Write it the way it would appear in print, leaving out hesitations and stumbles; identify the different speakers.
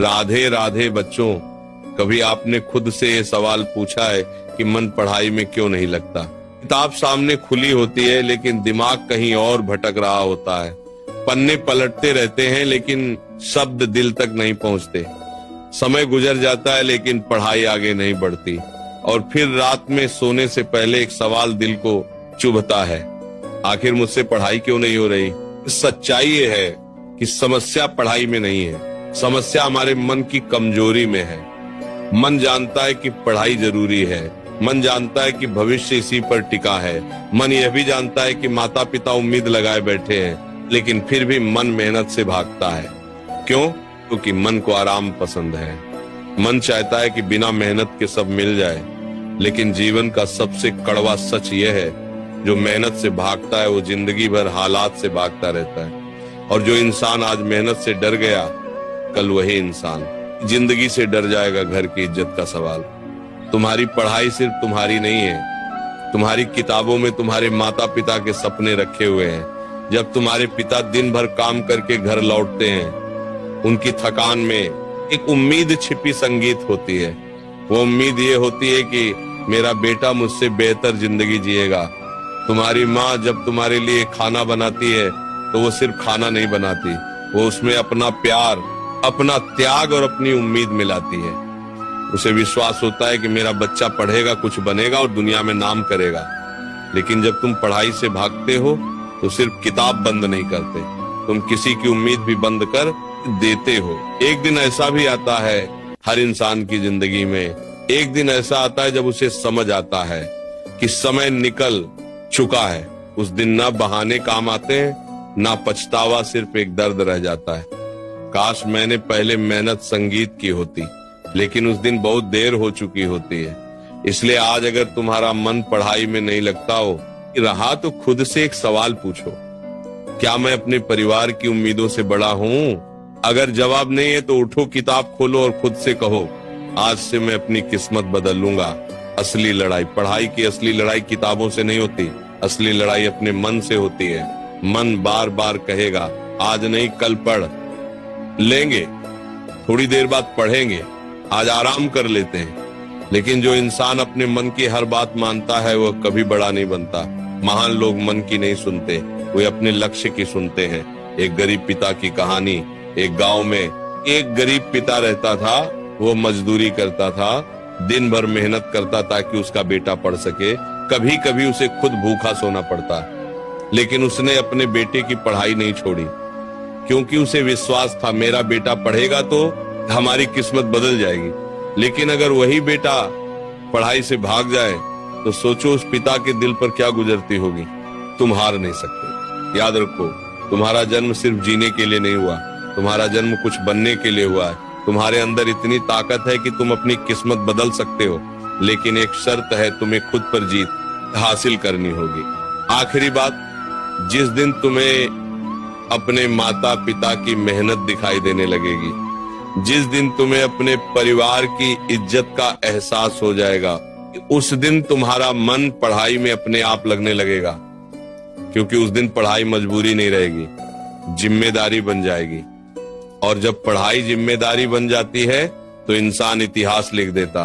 Speaker 1: राधे राधे बच्चों, कभी आपने खुद से ये सवाल पूछा है कि मन पढ़ाई में क्यों नहीं लगता? किताब सामने खुली होती है लेकिन दिमाग कहीं और भटक रहा होता है। पन्ने पलटते रहते हैं लेकिन शब्द दिल तक नहीं पहुंचते। समय गुजर जाता है लेकिन पढ़ाई आगे नहीं बढ़ती। और फिर रात में सोने से पहले एक सवाल दिल को चुभता है, आखिर मुझसे पढ़ाई क्यों नहीं हो रही? सच्चाई ये है कि समस्या पढ़ाई में नहीं है, समस्या हमारे मन की कमजोरी में है। मन जानता है कि पढ़ाई जरूरी है, मन जानता है कि भविष्य इसी पर टिका है, मन यह भी जानता है कि माता पिता उम्मीद लगाए बैठे हैं, लेकिन फिर भी मन मेहनत से भागता है। क्यों? क्योंकि मन को आराम पसंद है। मन चाहता है कि बिना मेहनत के सब मिल जाए, लेकिन जीवन का सबसे कड़वा सच यह है, जो मेहनत से भागता है वो जिंदगी भर हालात से भागता रहता है। और जो इंसान आज मेहनत से डर गया, कल वही इंसान जिंदगी से डर जाएगा। घर की इज्जत का सवाल। तुम्हारी पढ़ाई सिर्फ तुम्हारी नहीं है, तुम्हारी किताबों में तुम्हारे माता पिता के सपने रखे हुए हैं। जब तुम्हारे पिता दिन भर काम करके घर लौटते हैं, उनकी थकान में एक उम्मीद छिपी संगीत होती है। वो उम्मीद ये होती है कि मेरा बेटा मुझसे बेहतर जिंदगी जिएगा। तुम्हारी माँ जब तुम्हारे लिए खाना बनाती है तो वो सिर्फ खाना नहीं बनाती, वो उसमें अपना प्यार, अपना त्याग और अपनी उम्मीद मिलाती है। उसे विश्वास होता है कि मेरा बच्चा पढ़ेगा, कुछ बनेगा और दुनिया में नाम करेगा। लेकिन जब तुम पढ़ाई से भागते हो तो सिर्फ किताब बंद नहीं करते, तुम किसी की उम्मीद भी बंद कर देते हो। एक दिन ऐसा भी आता है हर इंसान की जिंदगी में, एक दिन ऐसा आता है जब उसे समझ आता है कि समय निकल चुका है। उस दिन ना बहाने काम आते हैं, ना पछतावा, सिर्फ एक दर्द रह जाता है। काश मैंने पहले मेहनत संगीत की होती, लेकिन उस दिन बहुत देर हो चुकी होती है। इसलिए आज अगर तुम्हारा मन पढ़ाई में नहीं लगता हो रहा तो खुद से एक सवाल पूछो, क्या मैं अपने परिवार की उम्मीदों से बड़ा हूँ? अगर जवाब नहीं है तो उठो, किताब खोलो और खुद से कहो, आज से मैं अपनी किस्मत बदल लूंगा। असली लड़ाई, पढ़ाई की असली लड़ाई किताबों से नहीं होती, असली लड़ाई अपने मन से होती है। मन बार बार कहेगा आज नहीं कल पढ़ लेंगे, थोड़ी देर बाद पढ़ेंगे, आज आराम कर लेते हैं। लेकिन जो इंसान अपने मन की हर बात मानता है वह कभी बड़ा नहीं बनता। महान लोग मन की नहीं सुनते, वे अपने लक्ष्य की सुनते हैं। एक गरीब पिता की कहानी। एक गांव में एक गरीब पिता रहता था, वो मजदूरी करता था, दिन भर मेहनत करता ताकि उसका बेटा पढ़ सके। कभी कभी उसे खुद भूखा सोना पड़ता, लेकिन उसने अपने बेटे की पढ़ाई नहीं छोड़ी, क्योंकि उसे विश्वास था मेरा बेटा पढ़ेगा तो हमारी किस्मत बदल जाएगी। लेकिन अगर वही बेटा पढ़ाई से भाग जाए तो सोचो उस पिता के दिल पर क्या गुजरती होगी। तुम हार नहीं सकते। याद रखो, तुम्हारा जन्म सिर्फ जीने के लिए नहीं हुआ, तुम्हारा जन्म कुछ बनने के लिए हुआ है। तुम्हारे अंदर इतनी ताकत है कि तुम अपनी किस्मत बदल सकते हो, लेकिन एक शर्त है, तुम्हें खुद पर जीत हासिल करनी होगी। आखिरी बात, जिस दिन तुम्हें अपने माता पिता की मेहनत दिखाई देने लगेगी, जिस दिन तुम्हें अपने परिवार की इज्जत का एहसास हो जाएगा, उस दिन तुम्हारा मन पढ़ाई में अपने आप लगने लगेगा। क्योंकि उस दिन पढ़ाई मजबूरी नहीं रहेगी, जिम्मेदारी बन जाएगी। और जब पढ़ाई जिम्मेदारी बन जाती है तो इंसान इतिहास लिख देता।